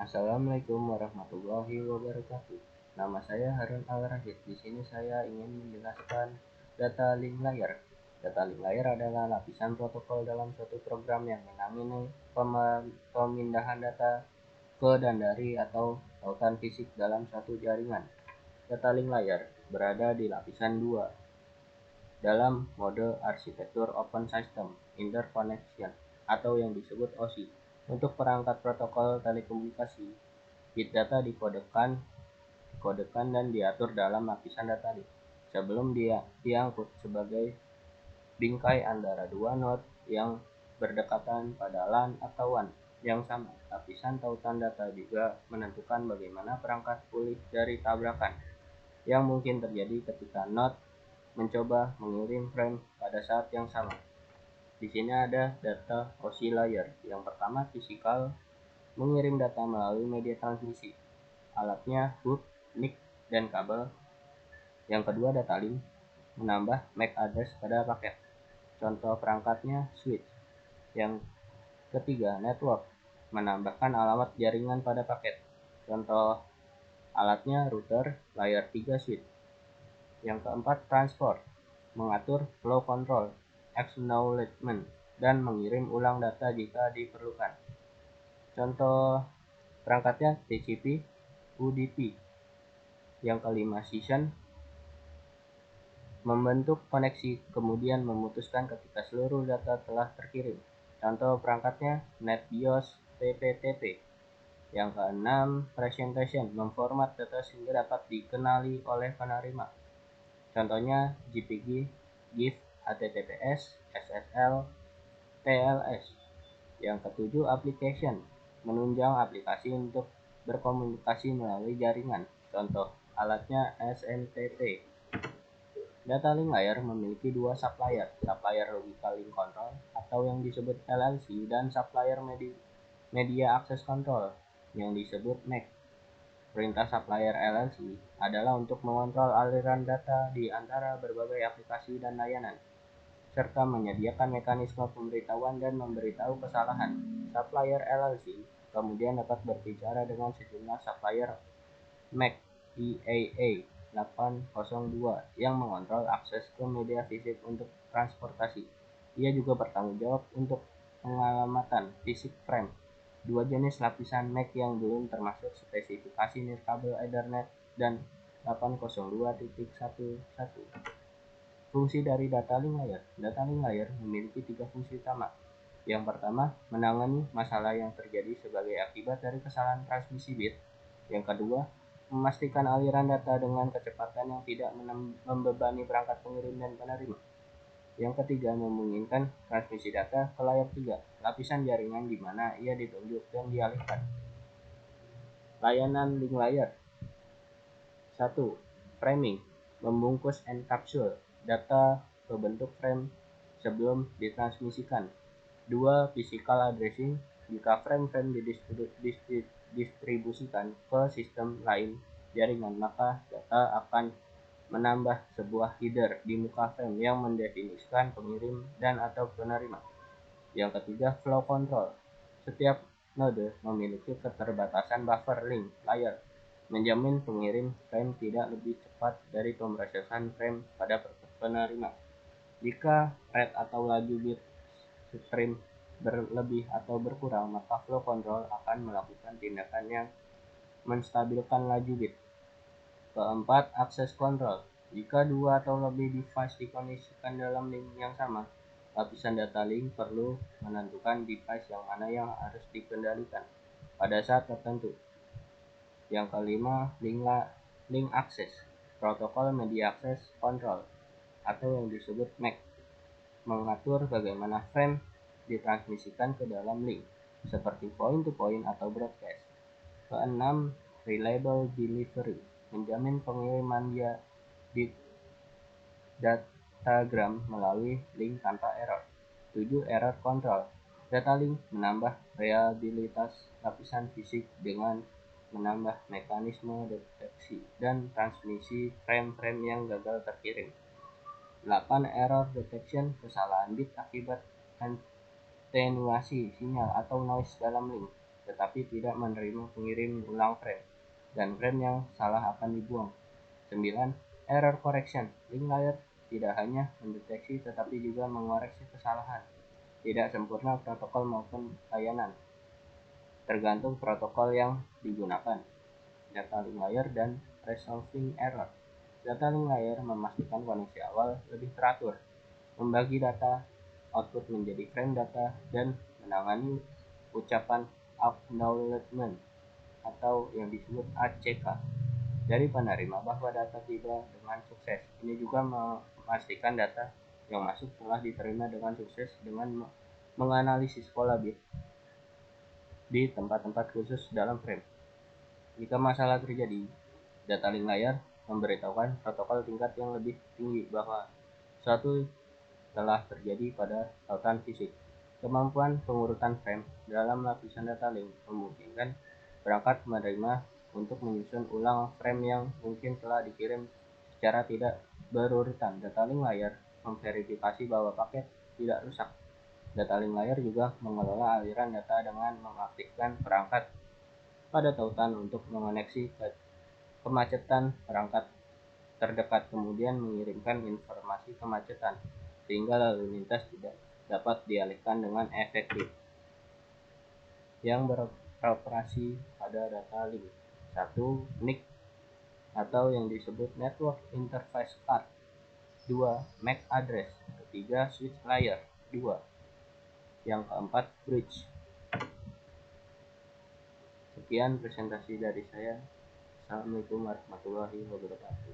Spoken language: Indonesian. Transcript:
Assalamualaikum warahmatullahi wabarakatuh. Nama saya Harun Al-Rashid. Di sini saya ingin menjelaskan data link layer. Data link layer adalah lapisan protokol dalam suatu program yang menangani pemindahan data ke dan dari atau tautan fisik dalam suatu jaringan. Data link layer berada di lapisan 2 dalam mode arsitektur Open System Interconnection atau yang disebut OSI. Untuk perangkat protokol telekomunikasi, bit data dikodekan dan diatur dalam lapisan data link sebelum dia diangkut sebagai bingkai antara dua node yang berdekatan pada LAN atau WAN yang sama. Lapisan tautan data juga menentukan bagaimana perangkat pulih dari tabrakan yang mungkin terjadi ketika node mencoba mengirim frame pada saat yang sama. Di sini ada data OSI layer. Yang pertama, fisikal, mengirim data melalui media transmisi, alatnya hub, NIC, dan kabel. Yang kedua, data link, menambah MAC address pada paket. Contoh perangkatnya switch. Yang ketiga, network, menambahkan alamat jaringan pada paket. Contoh alatnya router, layer 3 switch. Yang keempat, transport, mengatur flow control, acknowledgement, dan mengirim ulang data jika diperlukan. Contoh perangkatnya TCP, UDP. Yang kelima, session, membentuk koneksi kemudian memutuskan ketika seluruh data telah terkirim. Contoh perangkatnya NetBIOS TPTP. Yang keenam, presentation, memformat data sehingga dapat dikenali oleh penerima. Contohnya JPG, GIF, HTTPS, SSL, TLS. Yang ketujuh, application, menunjang aplikasi untuk berkomunikasi melalui jaringan. Contoh alatnya SMTP. Data link layer memiliki dua supplier, supplier logical link control atau yang disebut LLC dan supplier media access control yang disebut MAC. Perintah supplier LLC adalah untuk mengontrol aliran data di antara berbagai aplikasi dan layanan, serta menyediakan mekanisme pemberitahuan dan memberitahu kesalahan. Supplier LLC kemudian dapat berbicara dengan sejumlah supplier MAC IAA 802 yang mengontrol akses ke media fisik untuk transportasi. Ia juga bertanggung jawab untuk pengalamatan fisik frame. Dua jenis lapisan MAC yang belum termasuk spesifikasi nirkabel Ethernet dan 802.11. Fungsi dari data link layer. Data link layer memiliki tiga fungsi utama. Yang pertama, menangani masalah yang terjadi sebagai akibat dari kesalahan transmisi bit. Yang kedua, memastikan aliran data dengan kecepatan yang tidak membebani perangkat pengirim dan penerima. Yang ketiga, memungkinkan transmisi data ke layer 3, lapisan jaringan di mana ia ditunjuk dan dialihkan. Layanan link layer. 1. Framing, membungkus encapsule data ke bentuk frame sebelum ditransmisikan. 2. Physical addressing, jika frame-frame didistribusikan ke sistem lain jaringan, maka data akan menambah sebuah header di muka frame yang mendefinisikan pengirim dan atau penerima. Yang ketiga, flow control. Setiap node memiliki keterbatasan buffer link layer, menjamin pengirim frame tidak lebih cepat dari pemrosesan frame pada penerima. Jika rate atau laju bit stream berlebih atau berkurang, maka flow control akan melakukan tindakan yang menstabilkan laju bit. Keempat, access control. Jika dua atau lebih device dikondisikan dalam link yang sama, lapisan data link perlu menentukan device yang mana yang harus dikendalikan pada saat tertentu. Yang kelima, link access, protokol media access control atau yang disebut MAC, mengatur bagaimana frame ditransmisikan ke dalam link, seperti point-to-point atau broadcast. Keenam, reliable delivery, menjamin pengiriman di datagram melalui link tanpa error. 7. Error control, data link menambah reliabilitas lapisan fisik dengan menambah mekanisme deteksi dan transmisi frame-frame yang gagal terkirim. 8. Error detection, kesalahan bit akibat attenuasi sinyal atau noise dalam link. tetapi tidak menerima pengirim ulang frame, dan frame yang salah akan dibuang. 9. Error correction. Link layer tidak hanya mendeteksi tetapi juga mengoreksi kesalahan tidak sempurna protokol maupun layanan, tergantung protokol yang digunakan. Data link layer dan resolving error. Data link layer memastikan koneksi awal lebih teratur, membagi data output menjadi frame data, dan menangani ucapan acknowledgement atau yang disebut ACK dari penerima bahwa data tiba dengan sukses. Ini juga memastikan data yang masuk telah diterima dengan sukses dengan menganalisis pola bit di tempat-tempat khusus dalam frame. Jika masalah terjadi, data link layer memberitahukan protokol tingkat yang lebih tinggi bahwa suatu telah terjadi pada tautan fisik. Kemampuan pengurutan frame dalam lapisan data link memungkinkan perangkat menerima untuk menyusun ulang frame yang mungkin telah dikirim secara tidak berurutan. Data link layer memverifikasi bahwa paket tidak rusak. Data link layer juga mengelola aliran data dengan mengaktifkan perangkat pada tautan untuk mengoneksi kemacetan perangkat terdekat, kemudian mengirimkan informasi kemacetan sehingga lalu lintas tidak dapat dialihkan dengan efektif. Yang beroperasi pada data link. 1. NIC atau yang disebut Network Interface Card. 2. MAC address. 3. Switch layer. 2. Yang keempat, bridge. Sekian presentasi dari saya. Assalamualaikum warahmatullahi wabarakatuh.